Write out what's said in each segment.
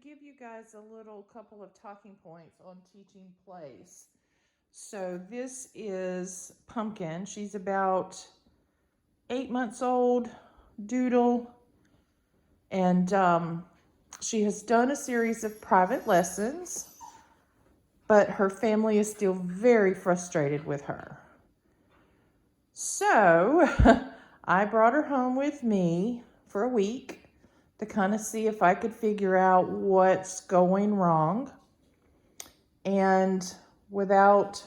give you guys a little couple of talking points on teaching plays. So this is Pumpkin. She's about 8 months old, Doodle, and she has done a series of private lessons, but her family is still very frustrated with her. So I brought her home with me for a week to kind of see if I could figure out what's going wrong. And without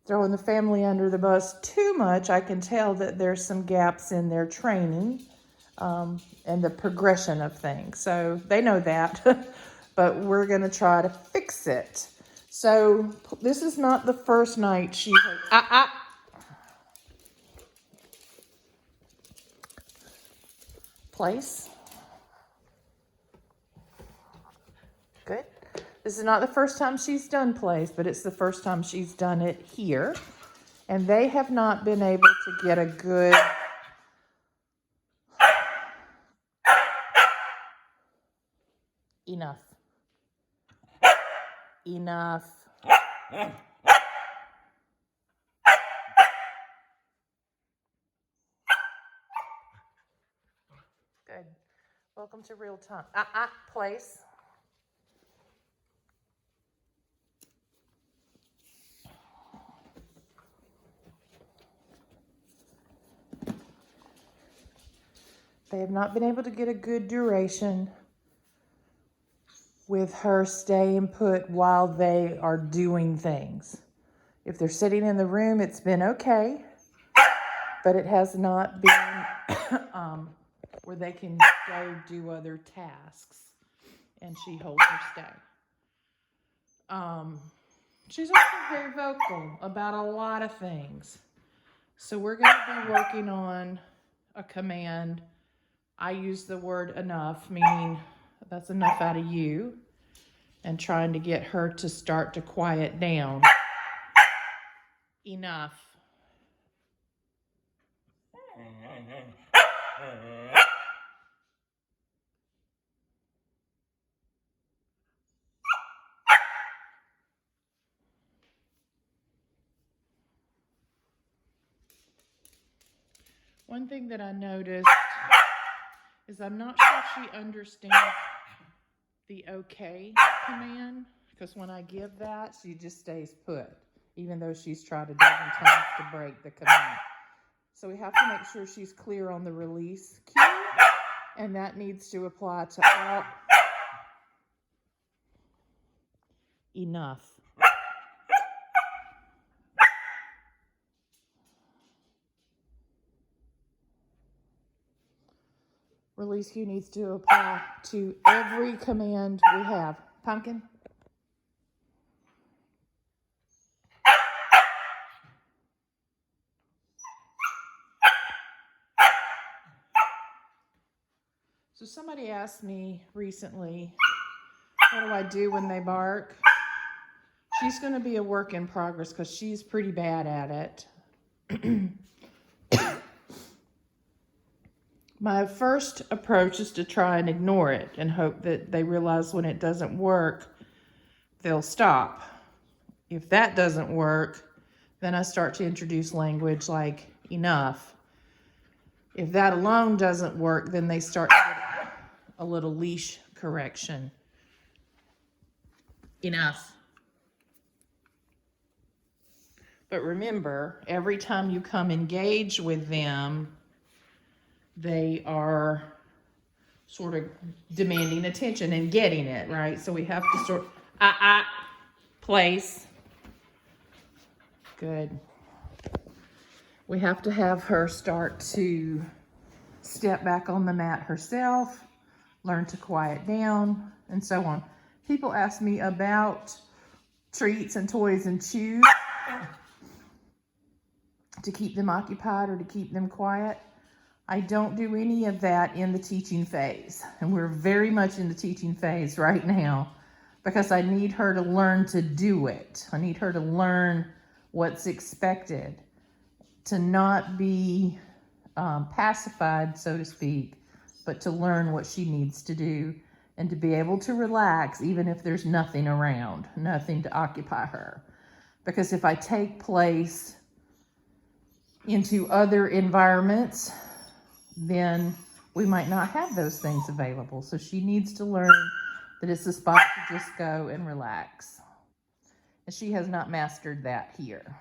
throwing the family under the bus too much, I can tell that there's some gaps in their training and the progression of things. So they know that, but we're going to try to fix it. So this is not the first night she heard, place. Good. This is not the first time she's done plays, but it's the first time she's done it here. And they have not been able to get a good enough. Good. Welcome to real time. Place. They have not been able to get a good duration with her staying put while they are doing things. If they're sitting in the room, it's been okay, but it has not been where they can go do other tasks, and she holds her stay. She's also very vocal about a lot of things. So we're going to be working on a command. I use the word enough, meaning that's enough out of you, and trying to get her to start to quiet down. Enough. One thing that I noticed is I'm not sure she understands the okay command, because when I give that, she just stays put, even though she's tried a dozen times to break the command. So we have to make sure she's clear on the release cue, and that needs to apply to all. Enough. Release cue needs to apply to every command we have. Pumpkin? So somebody asked me recently, what do I do when they bark? She's going to be a work in progress because she's pretty bad at it. My first approach is to try and ignore it and hope that they realize when it doesn't work, they'll stop. If that doesn't work, then I start to introduce language like enough. If that alone doesn't work, then they start to get a little leash correction. Enough. But remember, every time you come engage with them, they are sort of demanding attention and getting it, right? So we have to sort place. Good. We have to have her start to step back on the mat herself, learn to quiet down, and so on. People ask me about treats and toys and chews to keep them occupied or to keep them quiet. I don't do any of that in the teaching phase. And we're very much in the teaching phase right now because I need her to learn to do it. I need her to learn what's expected, to not be pacified, so to speak, but to learn what she needs to do and to be able to relax even if there's nothing around, nothing to occupy her. Because if I take Place into other environments, then we might not have those things available. So she needs to learn that it's a spot to just go and relax. And she has not mastered that here.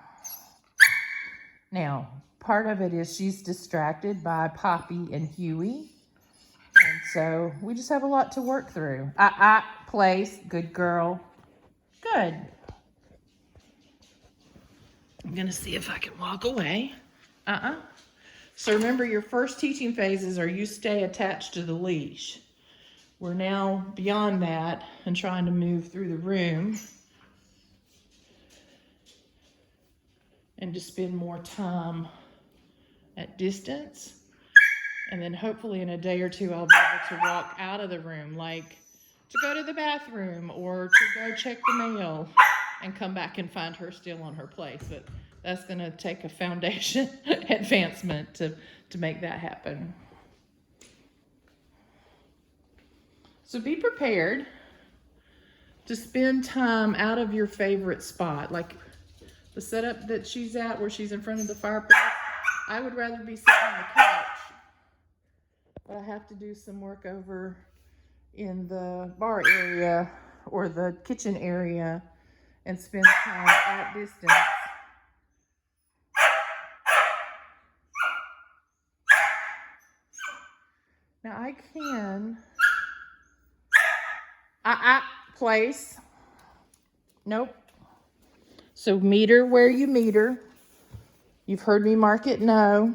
Now, part of it is she's distracted by Poppy and Huey. And so we just have a lot to work through. Place, good girl. Good. I'm gonna see if I can walk away. So remember, your first teaching phases are you stay attached to the leash. We're now beyond that and trying to move through the room and just spend more time at distance. And then hopefully in a day or two, I'll be able to walk out of the room, like to go to the bathroom or to go check the mail and come back and find her still on her place. But that's going to take a foundation advancement to make that happen. So be prepared to spend time out of your favorite spot. Like the setup that she's at where she's in front of the fireplace, I would rather be sitting on the couch. But I have to do some work over in the bar area or the kitchen area and spend time at distance. Now I can, Place. Nope. So meet her where you meet her. You've heard me mark it no.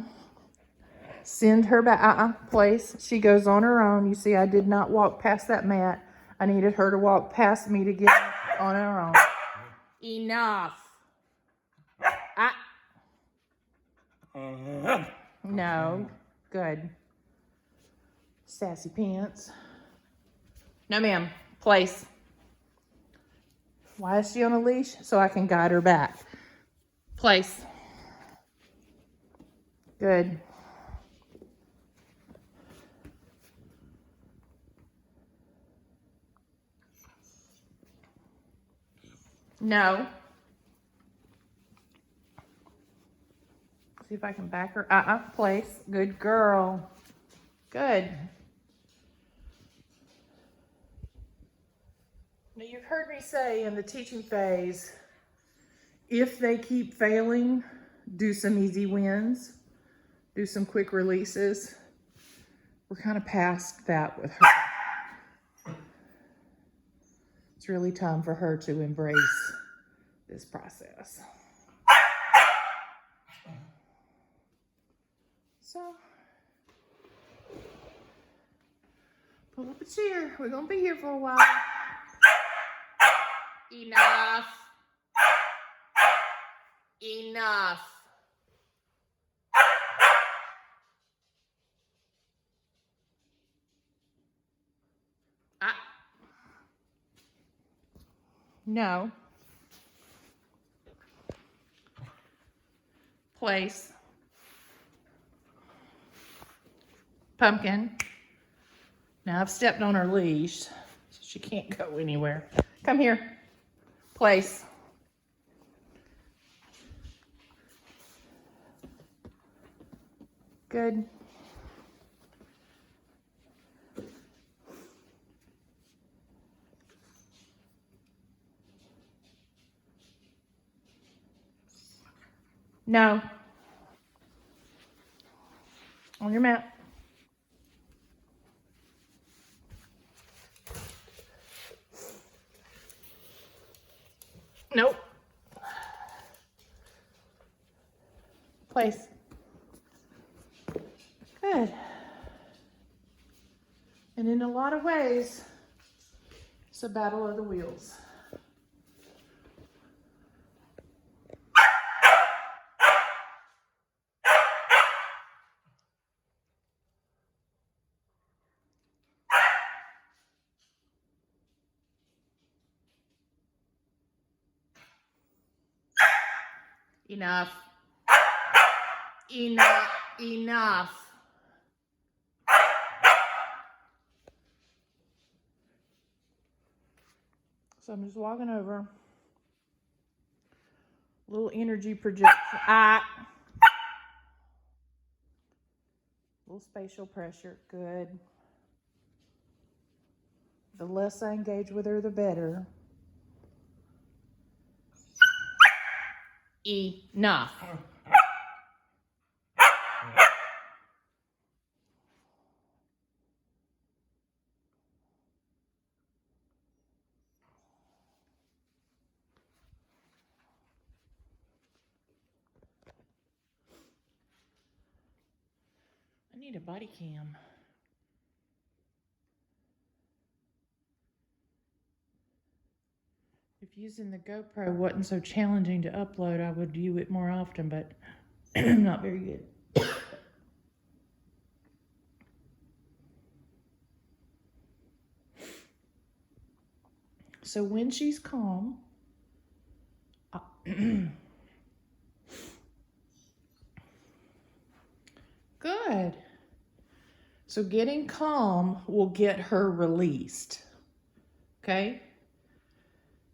Send her back, Place. She goes on her own. You see, I did not walk past that mat. I needed her to walk past me to get on her own. Enough. No. Good. Sassy pants. No, ma'am. Place. Why is she on a leash? So I can guide her back. Place. Good. No. See if I can back her. Place. Good girl. Good. Now, you've heard me say in the teaching phase, if they keep failing, do some easy wins, do some quick releases. We're kind of past that with her. It's really time for her to embrace this process. So, pull up a chair. We're going to be here for a while. Enough. Enough. No. Place. Pumpkin. Now I've stepped on her leash, so she can't go anywhere. Come here. Place. Good. No. On your mat. Nope. Place. Good. And in a lot of ways, it's a battle of the wheels. Enough. Enough. Enough. So I'm just walking over. Little energy projection. Little spatial pressure. Good. The less I engage with her, the better. Enough. I need a body cam. If using the GoPro wasn't so challenging to upload, I would view it more often, but not very good. So when she's calm, good. So getting calm will get her released, okay?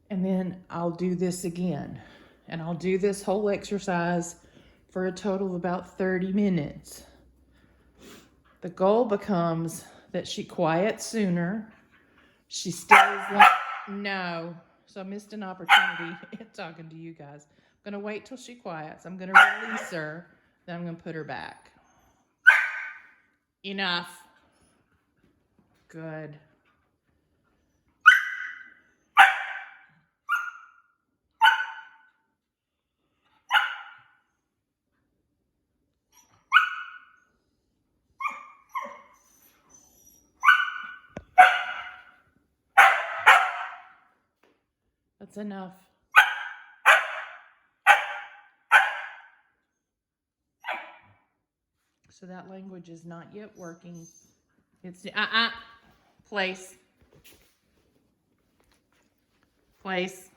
And then I'll do this again. And I'll do this whole exercise for a total of about 30 minutes. The goal becomes that she quiets sooner. She stays no. So I missed an opportunity talking to you guys. I'm going to wait till she quiets. I'm going to release her. Then I'm going to put her back. Enough. Good. That's enough. So that language is not yet working. It's place. Place.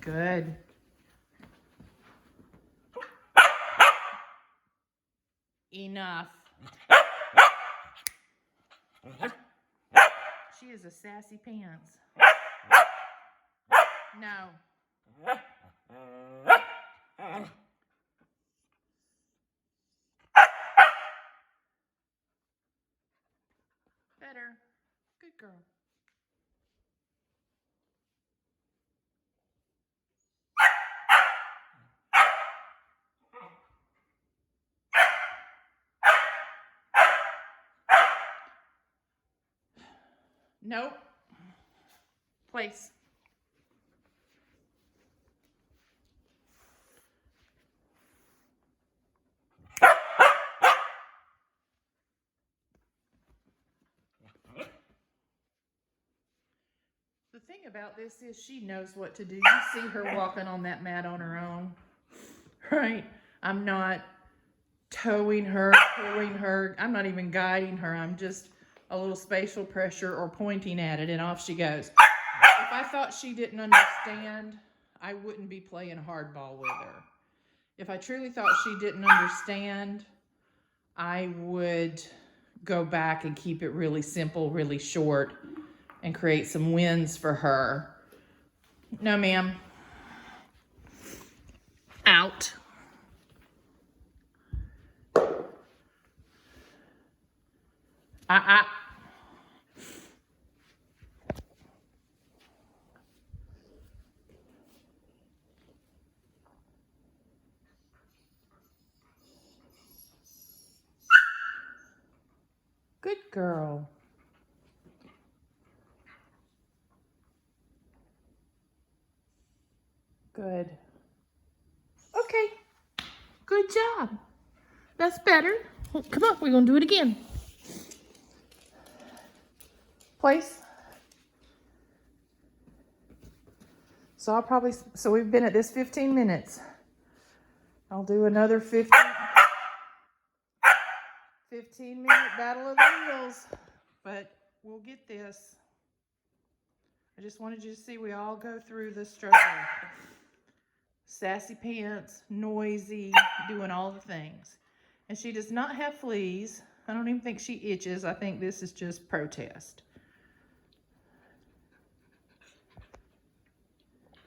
Good. Enough. She is a sassy pants. No. Better. Good girl. Nope. Place. The thing about this is she knows what to do. You see her walking on that mat on her own, right? I'm not towing her, pulling her. I'm not even guiding her. I'm just a little spatial pressure or pointing at it, and off she goes. If I thought she didn't understand, I wouldn't be playing hardball with her. If I truly thought she didn't understand, I would go back and keep it really simple, really short, and create some wins for her. No, ma'am. Out. Good girl. Good. Okay. Good job. That's better. Come on, we're going to do it again. Place. So we've been at this 15 minutes. I'll do another 15-minute battle of the heels, but we'll get this. I just wanted you to see we all go through the struggle. Sassy pants, noisy, doing all the things. And she does not have fleas. I don't even think she itches. I think this is just protest.